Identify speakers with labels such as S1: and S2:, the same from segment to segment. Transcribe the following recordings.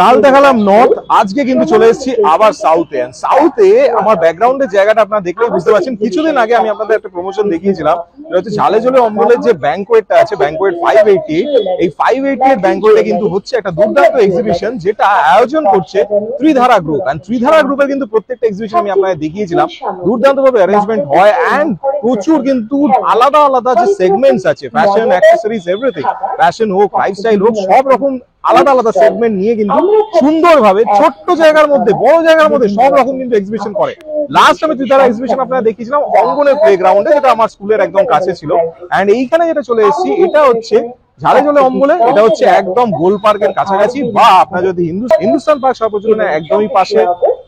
S1: কাল দেখালাম নর্থ, আজকে কিন্তু চলে এসেছি আবার সাউথে। সাউথে আমার ব্যাকগ্রাউন্ডের জায়গাটা আপনারা দেখলেই বুঝতে পারছেন। কিছুদিন আগে আমি আপনাদের একটা প্রমোশন দেখিয়েছিলাম, এটা হচ্ছে ঝালে ঝোলে অম্বলের যে ব্যাংকোয়েটটা আছে, ব্যাংকোয়েট 588। এই 588 ব্যাংকোয়েটে কিন্তু হচ্ছে একটা দুর্দান্ত এক্সিবিশন, যেটা আয়োজন করছে ত্রিধারা গ্রুপ। এন্ড ত্রিধারা গ্রুপের কিন্তু প্রত্যেকটা এক্সিবিশন আমি আপনাদের দেখিয়েছিলাম, দুর্দান্ত ভাবে অ্যারেঞ্জমেন্ট হয়। এন্ড প্রচুর কিন্তু আলাদা আলাদা যে সেগমেন্টস আছে, ফ্যাশন, অ্যাক্সেসরিজ, এভরিথিং, ফ্যাশন হোক, লাইফস্টাইল হোক, সব রকম আলাদা আলাদা সেগমেন্ট নিয়ে কিন্তু সুন্দরভাবে ছোট্ট জায়গার মধ্যে, বড় জায়গার মধ্যে সব রকম কিন্তু এক্সিবিশন করে। লাস্ট আমি ত্রিধারা এক্সিবিশন আপনারা দেখিয়েছিলাম অঙ্গনের প্লেগ্রাউন্ডে, যেটা আমার স্কুলের একদম কাছে ছিল। এন্ড এইখানে যেটা চলে এসেছি, এটা হচ্ছে ঝালে ঝোলে অম্বলে, এটা হচ্ছে একদম গোল পার্কের কাছাকাছি, বা আপনার যদি হিন্দুস্তান পার্ক সর্বজনীনের একদমই পাশে,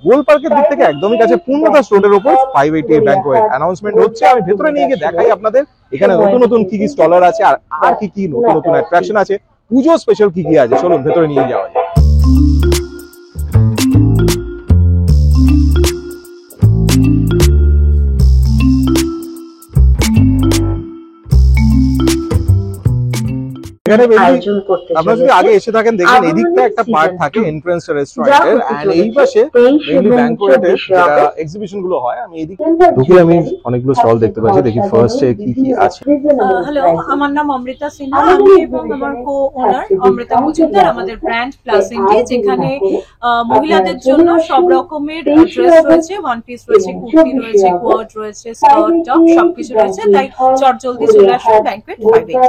S1: গোল পার্কের দিক থেকে একদমই কাছে, পূর্ণদাস রোডের উপর 588 ব্যাংকোয়েট অ্যানাউন্সমেন্ট হচ্ছে। আমি ভেতরে নিয়ে গিয়ে দেখাই আপনাদের এখানে নতুন নতুন কি কি স্টলার আছে, আর কি কি নতুন নতুন অ্যাট্রাকশন আছে, পুজো স্পেশাল কি কি আছে। চলুন ভেতরে নিয়ে যাওয়া যায়। আপনারা যদি আগে এসে থাকেন, দেখবেন এদিকটা একটা পার্ট থাকে এন্ট্রান্স রেস্টুরেন্টের, এন্ড এই পাশে মেইনলি ব্যাংকোয়েটের যেটা এক্সিবিশন গুলো হয়। আমি এদিকে ঢুকে আমি অনেকগুলো স্টল দেখতে পাচ্ছি, দেখি ফার্স্টে কি কি আছে।
S2: হ্যালো, আমার নাম অমৃতা সিনহা, আমি এবং আমার কো-ওনার অমৃতা মজুমদার আমাদের ব্র্যান্ড প্লাস ইন্ডি, যেখানে মহিলাদের জন্য সব রকমের ড্রেস রয়েছে, ওয়ান পিস রয়েছে, কুর্তি রয়েছে, কোট রয়েছে, স্কার্ট, টপ সবকিছু রয়েছে। তাই চটজলদি চলে আসুন ব্যাংকোয়েট 588।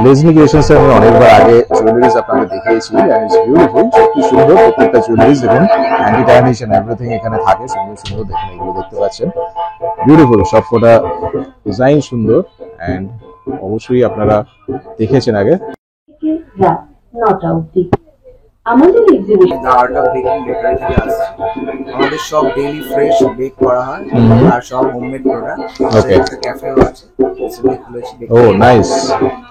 S1: লেজনি ক্রিয়েশনস এ আমি অনেকবার আগে জুয়েলারিজ আপনাদের দেখিয়েছি, এন্ড ইটস বিউটিফুল, সত্যি সুন্দর প্রত্যেকটা জুয়েলারিজ। দেখুন অ্যান্টি টার্নিশ এন্ড এভরিথিং এখানে থাকে, সুন্দর সুন্দর। দেখুন এগুলো দেখতে পাচ্ছেন, বিউটিফুল, সবকটা ডিজাইন সুন্দর। এন্ড অবশ্যই আপনারা দেখেছেন আগে।
S3: আমাদের exhibition art of baking bakery আসছে। আমাদের সব ডেইলি ফ্রেশ বেক করা হয়, আর সব হোমমেড প্রোডাক্ট।
S1: ওকে,
S3: একটা ক্যাফেও আছে, সেখানে খুলেছি।
S1: Oh nice.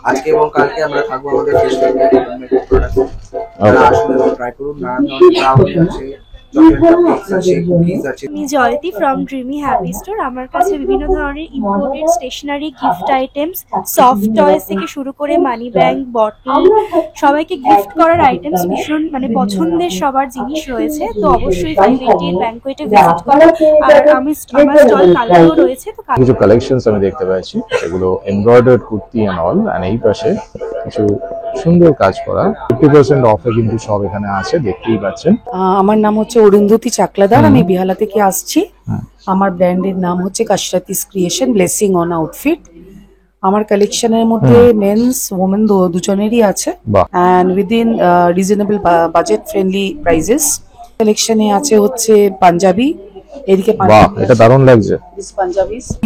S3: আজকে এবং কালকে আমরা থাকবো আমাদের ফ্রেশ হোমমেড প্রোডাক্ট। আসলে ট্রাই করুন। নানান ধরনের ব্রাউনি আছে,
S4: আমি Jayati from dreamy happy store. আমার কাছে বিভিন্ন ধরনের imported stationery, gift items, soft toys থেকে শুরু করে মানি ব্যাংক, বটল, সবাইকে গিফট করার আইটেমস ভীষণ পছন্দের সবার জিনিস রয়েছে। তো অবশ্যই 588 ব্যাংকোয়েটে ভিজিট করো। আর আমার স্টল কালকেও রয়েছে। তো
S1: কিছু কালেকশনস আমি দেখতে পাচ্ছি, এগুলো embroidered kurti and all. And এই পাশে কিছু সুন্দর কাজ করা 50% অফে কিন্তু সব এখানে আছে, দেখতেই পাচ্ছেন।
S5: আমার নাম হচ্ছে অরুন্ধতী চাকলাদার, আমি বিহালা থেকে আসছি। আমার ব্র্যান্ডের নাম হচ্ছে কাশরাতিস ক্রিয়েশন, ব্লেসিং অন আউটফিট। আমার কালেকশনের মধ্যে মেন্স ওমেন দুজনেরই আছে, and within reasonable budget friendly prices. কালেকশনে আছে হচ্ছে পাঞ্জাবি, এদিকে
S1: এটা দারুণ লাগছে,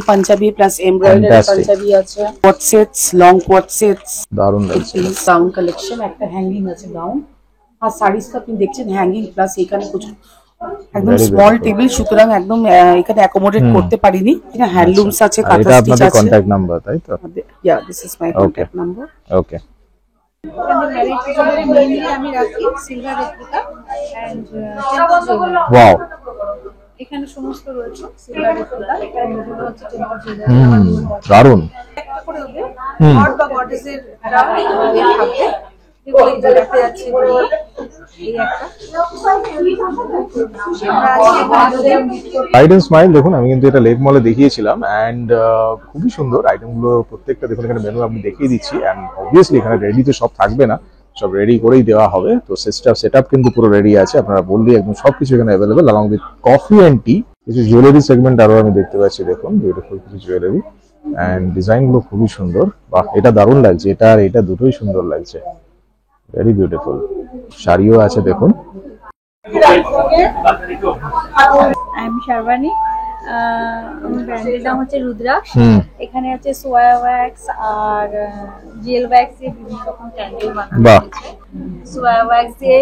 S5: পাঞ্জাবি প্লাস এমব্রয়ডারি পাঞ্জাবি আছে, coat sets, long coat sets,
S1: দারুণ লাগছে।
S5: গাউন কালেকশন, একটা হ্যাঙ্গিং আছে গাউন, আর শাড়িস তো আপনি দেখছেন হ্যাঙ্গিং প্লাস এখানে প্রচুর একদম স্মল টেবিল, সুতরাং একদম এখানে অ্যাকোমোডেট করতে পারিনি। এটা হ্যান্ডলুমস আছে, কাঁথা স্টিচ আছে।
S1: কন্টাক্ট নাম্বার, তাই তো?
S5: Yeah, this is my contact number.
S1: Okay.
S2: আমি রাখি silver replica and temple jewellery.
S1: Wow,
S2: এখানে সমস্ত রয়েছে সিলভার রেপ্লিকা, এগুলো হচ্ছে টেম্পল জুয়েলারি।
S1: দারুণ।
S2: একটা করে হবে গড বা গডেসের থাকবে, যেগুলো এই যে দেখা যাচ্ছে। এই একটা
S1: লাইট এন্ড স্মাইল, দেখুন আমি কিন্তু এটা লেক মলে দেখিয়েছিলাম, এন্ড খুবই সুন্দর আইটেমগুলো প্রত্যেকটা। দেখুন এখানে মেনু আমি দেখিয়ে দিচ্ছি, এন্ড অবভিয়াসলি এখানে রেডি তো সব থাকবে না, সব রেডি করেই দেওয়া হবে। তো সেট আপ কিন্তু পুরো রেডি আছে, আপনারা বললেই একদম সবকিছু এখানে available, along with coffee and tea. কিছু জুয়েলারি সেগমেন্ট আরো আমি দেখতে পাচ্ছি, দেখুন বিউটিফুল কিছু জুয়েলারি, এন্ড ডিজাইন গুলো খুবই সুন্দর। বাহ, এটা দারুণ লাগছে, এটা আর এটা দুটোই সুন্দর লাগছে, ভেরি বিউটিফুল। শাড়িও আছে দেখুন।
S2: আমি শারবানি, আমার ব্র্যান্ডের নাম হচ্ছে রুদ্রাক্ষ। এখানে আছে সোয়া ওয়্যাক্স আর জেল ওয়্যাক্স দিয়ে বিভিন্ন রকম ক্যান্ডেল বানানো হয়েছে। সোয়া ওয়্যাক্স দিয়ে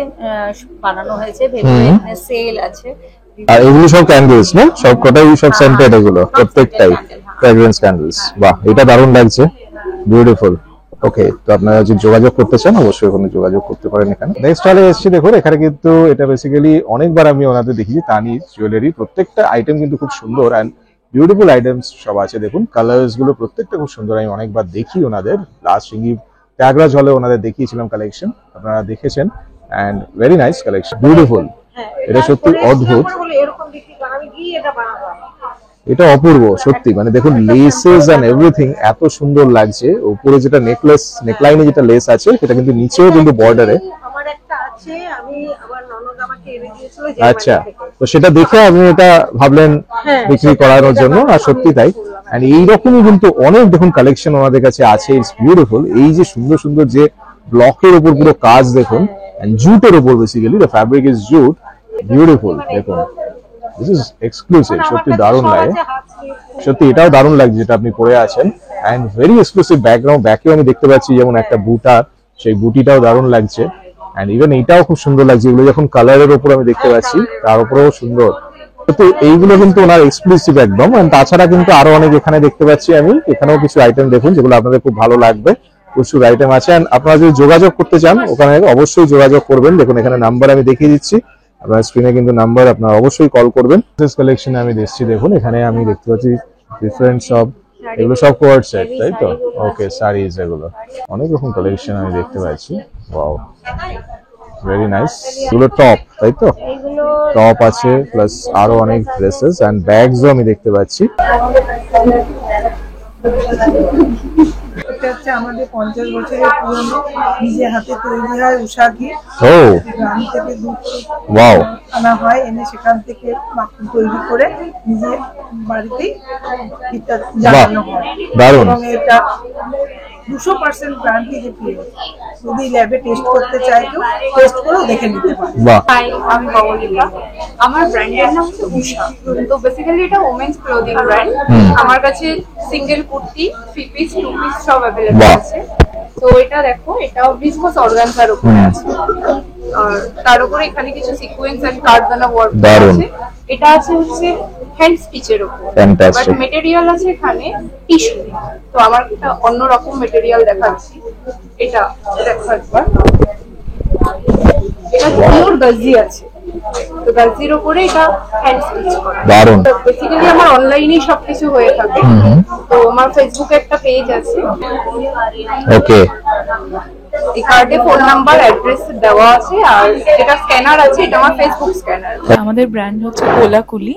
S2: বানানো হয়েছে, ভেতরে এখানে সেল আছে।
S1: আর এগুলো সব ক্যান্ডেলস না? সব কটাই সব সেন্টেড, এগুলো প্রত্যেকটাই ফ্র্যাগ্রেন্স ক্যান্ডেলস। বাহ, এটা দারুণ লাগছে, বিউটিফুল। ওকে, তো আপনারা যদি যোগাযোগ করতে চান অবশ্যই ওখানে যোগাযোগ করতে পারেন। এখানে নেক্সট হলে এসেছি, দেখুন এখানে কিন্তু এটা বেসিক্যালি অনেকবার আমি ওনাদের দেখিয়েছি, তানিজ জুয়েলারি। প্রত্যেকটা আইটেম কিন্তু খুব সুন্দর এন্ড বিউটিফুল আইটেমস সব আছে। দেখুন কালার্স গুলো প্রত্যেকটা খুব সুন্দর, আমি অনেকবার দেখি ওনাদের। লাস্ট সিঙ্গি ত্যাগরাজ হলে ওনাদের দেখিয়েছিলাম কালেকশন, আপনারা দেখেছেন। And very nice collection, beautiful. এটা সত্যি অদ্ভুত, এটা অপূর্ব সত্যি। মানে দেখুন লেসেস এন্ড এভরিথিং এত সুন্দর লাগছে। উপরে যেটা নেকলাইনে যেটা লেস আছে সেটা কিন্তু নিচেও কিন্তু বর্ডারে। আচ্ছা, তো সেটা দেখে আপনি এটা ভাবলেন বিক্রি করানোর জন্য, আর সত্যি তাই। এন্ড এইরকমই কিন্তু অনেক দেখুন কালেকশন ওনাদের কাছে আছে। It's beautiful. এই যে সুন্দর সুন্দর যে ব্লকের উপর পুরো কাজ দেখুন, এন্ড জুটের উপর basically, the fabric is jute, beautiful. দেখুন দিস ইজ এক্সক্লুসিভ, সত্যি দারুণ লাগে। সত্যি এটাও দারুণ লাগছে যেটা আপনি পরে আছেন, এন্ড ভেরি এক্সক্লুসিভ। ব্যাকগ্রাউন্ড ব্যাকেও আমি দেখতে পাচ্ছি যেমন একটা বুটার, সেই বুটিটাও দারুণ লাগছে। এন্ড ইভেন এইটাও খুব সুন্দর লাগছে। এগুলো যখন কালারের উপর আমি দেখতে পাচ্ছি তার উপরেও সুন্দর। তো এইগুলো কিন্তু ওনার এক্সক্লুসিভ একদম। তাছাড়া কিন্তু আরো অনেক এখানে দেখতে পাচ্ছি আমি, এখানেও কিছু আইটেম দেখুন যেগুলো আপনাদের খুব ভালো লাগবে। প্রচুর আইটেম আছে। আপনারা যদি যোগাযোগ করতে চান ওখানে অবশ্যই যোগাযোগ করবেন। দেখুন এখানে নাম্বার আমি দেখিয়ে দিচ্ছি, আপনার স্ক্রিনে কিন্তু নাম্বার, আপনারা অবশ্যই কল করবেন। কালেকশনে আমি দেখছি, দেখুন এখানে আমি দেখতে পাচ্ছি ডিফারেন্ট সব, এগুলো সব কোয়ার্ড সেট, তাই তো? ওকে, শাড়িজ, এগুলো অনেক রকম কালেকশন আমি দেখতে পাচ্ছি। Wow, very nice. এগুলো টপ, তাই তো? টপ আছে, প্লাস আরো অনেক ড্রেসেস এন্ড ব্যাগসও আমি দেখতে পাচ্ছি।
S6: এটা হচ্ছে আমাদের 50 বছরের পুরনো, নিজে হাতে তৈরি হয় উষা ঘি।
S1: ও
S6: গ্রাম থেকে দুধ
S1: ওয়াও,
S6: আনা হয়, এনে সেখান থেকে মাখন তৈরি করে নিজে বাড়িতেই ঘিটা জ্বালানো হয়।
S1: দারুণ।
S6: এবং এটা 200% গ্যারান্টি যে পিওর। যদি ল্যাবে টেস্ট করতে চাই কেউ টেস্ট করেও দেখে নিতে পারে।
S1: বাহ,
S7: হাই, আমি ববলিকা। আমার ব্র্যান্ডের নাম হচ্ছে উষা। তো বেসিক্যালি এটা ওমেন্স ক্লোদিং ব্র্যান্ড। আমার কাছে সিঙ্গেল কুর্তি, 3 পিস, 2 পিস সব অ্যাভেলেবল
S1: বাহ।
S7: আছে। তো এটা দেখো, এটা ভিসকোস অর্গানজার উপরে আছে। আর তার উপরে এখানে কিছু সিকোয়েন্স এন্ড কার্ডানা ওয়ার্ক
S1: দারুণ।
S7: আছে। এটা আছে হচ্ছে হ্যান্ড স্টিচের উপর।
S1: Fantastic.
S7: বাট মেটেরিয়াল আছে এখানে টিস্যু। তো আমার একটা অন্যরকম মেটেরিয়াল দেখাচ্ছি। এটা দেখো একবার, এটা পিওর গাজি আছে। তো গাজির উপরে এটা হ্যান্ড স্টিচ করা।
S1: দারুণ।
S7: বেসিক্যালি আমার অনলাইনেই সবকিছু হয়ে থাকে। তো আমার ফেসবুকে একটা পেজ আছে।
S1: ওকে,
S7: এই কার্ডে ফোন নাম্বার, অ্যাড্রেস দেওয়া আছে। আর যেটা স্ক্যানার আছে এটা আমার ফেসবুক স্ক্যানার।
S8: আমাদের ব্র্যান্ড হচ্ছে কোলাকুলি।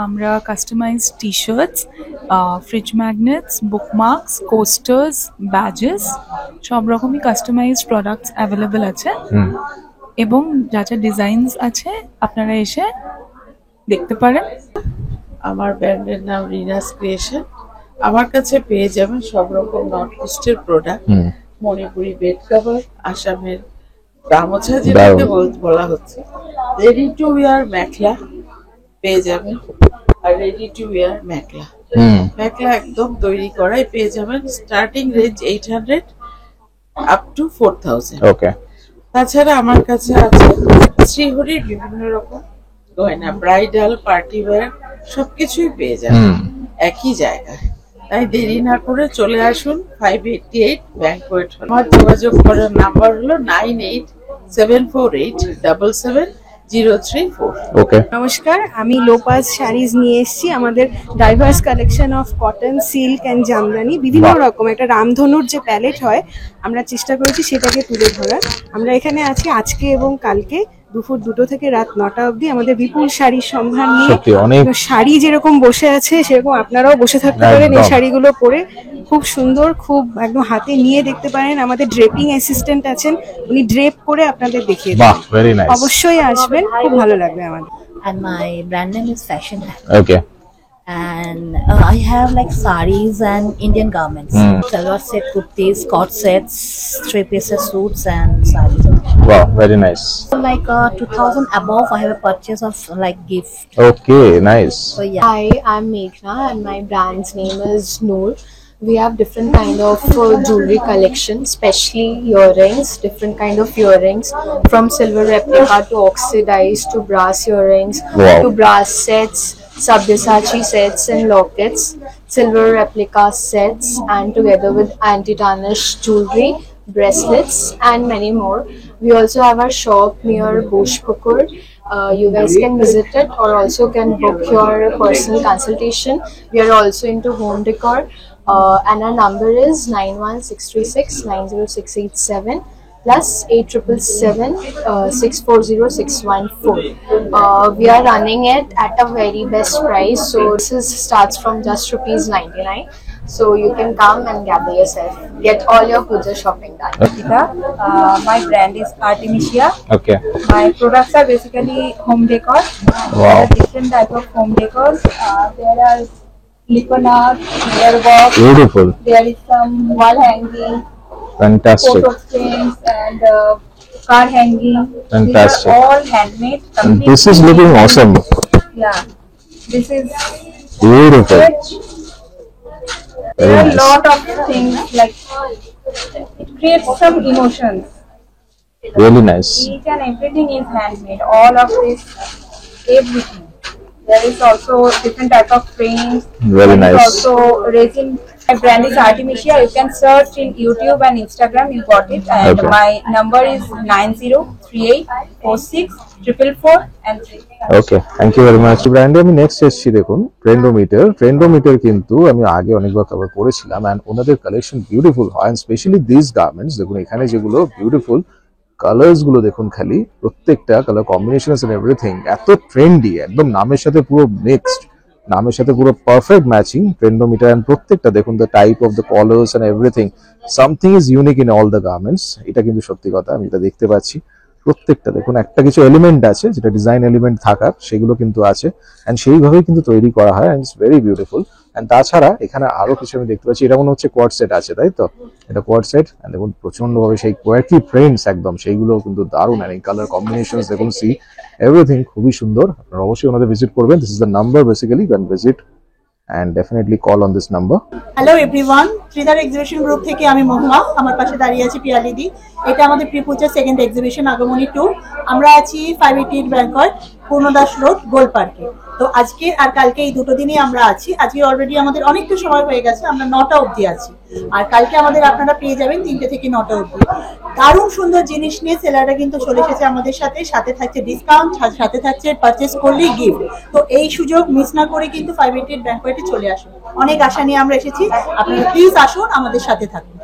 S8: আমরা customise T shirts, fridge magnets, bookmarks, coasters, badges, সব রকমই কাস্টমাইজড প্রোডাক্টস অ্যাভেলেবেল আছে। এবং যা যা ডিজাইনস আছে আপনারা এসে দেখতে পারেন।
S5: আমার ব্র্যান্ডের নাম রিনাস ক্রিয়েশন। আমার কাছে পেয়ে যাবেন সব রকম নর্থ ইস্টের প্রোডাক্ট, মণিপুরি বেড কভার, আসামের গামোছা যেটাকে বলা হচ্ছে, রেডি টু ওয়্যার মেখলা পেয়ে যাবেন। আর ready to wear mekhela mekhela একদম তৈরি করাই পেয়ে যাবেন। Starting range 800 up to 4000।
S1: Okay.
S5: তাছাড়া আমার কাছে আছে শ্রীহরির বিভিন্ন রকম গয়না, ব্রাইডাল, পার্টি ওয়্যার সবকিছুই পেয়ে যাবেন একই জায়গায়। তাই দেরি না করে চলে আসুন 588 ব্যাংকোয়েট হল। আমার যোগাযোগ করার নাম্বার হলো 9874877034।
S1: ওকে।
S9: নমস্কার, আমি লোপাস শাড়িজ নিয়ে এসেছি। আমাদের diverse collection of cotton, silk and Jamdani, বিভিন্ন রকম একটা রামধনুর যে প্যালেট হয় আমরা চেষ্টা করেছি সেটাকে তুলে ধরার। আমরা এখানে আছি আজকে এবং কালকে দুপুর 2টো থেকে রাত 9টা অবধি। আমাদের বিপুল শাড়ির সম্ভার নিয়ে,
S1: সত্যি অনেক
S9: শাড়ি যেরকম বসে আছে সেরকম আপনারাও বসে থাকতে পারেন এই শাড়িগুলো পরে। খুব সুন্দর, খুব একদম হাতে নিয়ে দেখতে পারেন। আমাদের ড্রেপিং অ্যাসিস্ট্যান্ট আছেন, উনি ড্রেপ করে আপনাদের দেখিয়ে
S1: বাহ,
S9: দেবেন।
S1: Very nice.
S9: অবশ্যই আসবেন, খুব ভালো লাগবে আমাদের।
S10: And my brand name is Fashion Hack.
S1: Okay.
S10: And I have like saris and Indian garments, salwar set, kurtis, cord sets, 3-pieces suits and saris.
S1: Wow, very nice.
S10: Like 2000 above, I have a purchase of like gift.
S1: Okay, nice.
S10: So yeah.
S11: Hi, I'm Meghna and my brand's name is Noor. We have different kind of jewelry collection, especially earrings, different kind of earrings, from silver replica to oxidized to brass earrings,
S1: Wow.
S11: to brass sets, Sabyasachi sets and lockets, silver replica sets, and together with anti-tarnish jewelry, bracelets and many more. We also have our shop near Bhojpur. You guys can visit it or also can book your personal consultation. We are also into home decor, and our number is 91636 90687. plus 8777 we are running it at a very best price. So this starts from just ₹99. So you can come and gather yourself, get all your puja shopping done.
S12: My brand is Artemisia.
S1: Okay.
S12: My products are basically home decor. There are different type of home decors. There are liconart, mirror box.
S1: Beautiful.
S12: There is some wall hanging,
S1: Fantastic.
S12: photo frames, and car hanging.
S1: Fantastic.
S12: These are all handmade.
S1: And this is looking awesome.
S12: Yeah. This is
S1: Beautiful.
S12: there are
S1: Very
S12: a
S1: nice.
S12: lot of things like it creates some emotions.
S1: Really nice.
S12: Each and everything is handmade. All of this, everything. There is also different type of frames.
S1: Very
S12: There is
S1: nice.
S12: also resin. My brand is Artemisia. You can search in YouTube and Instagram. You got it. And
S1: Okay.
S12: my number is 90384644 and 3.
S1: Okay thank you very much. ব্র্যান্ডে আমি next এসেছি, দেখুন ট্রেন্ডোমিটার কিন্তু আমি আগে অনেকবার cover করেছিলাম and ওনাদের কালেকশন বিউটিফুল হয় অ্যান্ড স্পেশালি দিস গার্মেন্টস দেখুন এখানে যেগুলো বিউটিফুল কালার্স গুলো দেখুন, খালি প্রত্যেকটা কালার কম্বিনেশন এন্ড এভরিথিং এত ট্রেন্ডি, একদম নামের সাথে পুরো মিক্সড, নামের সাথে পুরো পারফেক্ট ম্যাচিং ট্রেন্ডোমিটার অ্যান্ড প্রত্যেকটা দেখুন the type of the collars and everything something is unique in all the garments. এটা কিন্তু সত্যি কথা, আমি এটা দেখতে পাচ্ছি প্রত্যেকটা দেখুন একটা কিছু এলিমেন্ট আছে যেটা ডিজাইন এলিমেন্ট থাকার, সেগুলো কিন্তু আছে অ্যান্ড সেইভাবেই কিন্তু তৈরি করা হয় and it's very beautiful. And তাছাড়া এখানে আরো কিছু আমি দেখতে পাচ্ছি, এটা মনে হচ্ছে কোয়াড সেট আছে, তাই তো? এটা কোয়াড সেট অ্যান্ড দেখুন প্রচন্ড ভাবে সেই কোয়ার্কি প্রিন্টস একদম, সেইগুলো কিন্তু দারুণ অ্যান্ড এই কালার কম্বিনেশন দেখুন, সি এভরিথিং খুবই সুন্দর। আপনারা অবশ্যই ওনাদের ভিজিট করবেন। This is the number basically can visit and definitely call on this number.
S13: Hello everyone, Sridhar exhibition group থেকে আমি মহুয়া, আমার পাশে দাঁড়িয়ে আছি পিয়ালিদি। এটা আমাদের প্রি পূজার সেকেন্ড এক্সিবিশন আগমনী 2। আমরা আছি 588 ব্যাংকট, পূর্ণদাস রোড, গোল্ড পার্কে। তো আজকে আর কালকে এই দুটো দিনই আমরা আছি। আজকে অলরেডি আমাদের অনেকটা সময় হয়ে গেছে, আমরা 9টা অবধি আছি। আর কালকে আমাদের আপনারা পেয়ে যাবেন 3টে থেকে 9টা অবধি। দারুণ সুন্দর জিনিস নিয়ে সেলাররা কিন্তু চলে এসেছে আমাদের সাথে, সাথে থাকছে ডিসকাউন্ট, সাথে থাকছে পারচেস করলেই গিফট। তো এই সুযোগ মিস না করে কিন্তু 588 ব্যাংকটে চলে আসুন। অনেক আশা নিয়ে আমরা এসেছি, আপনারা প্লিজ আসুন, আমাদের সাথে থাকুন।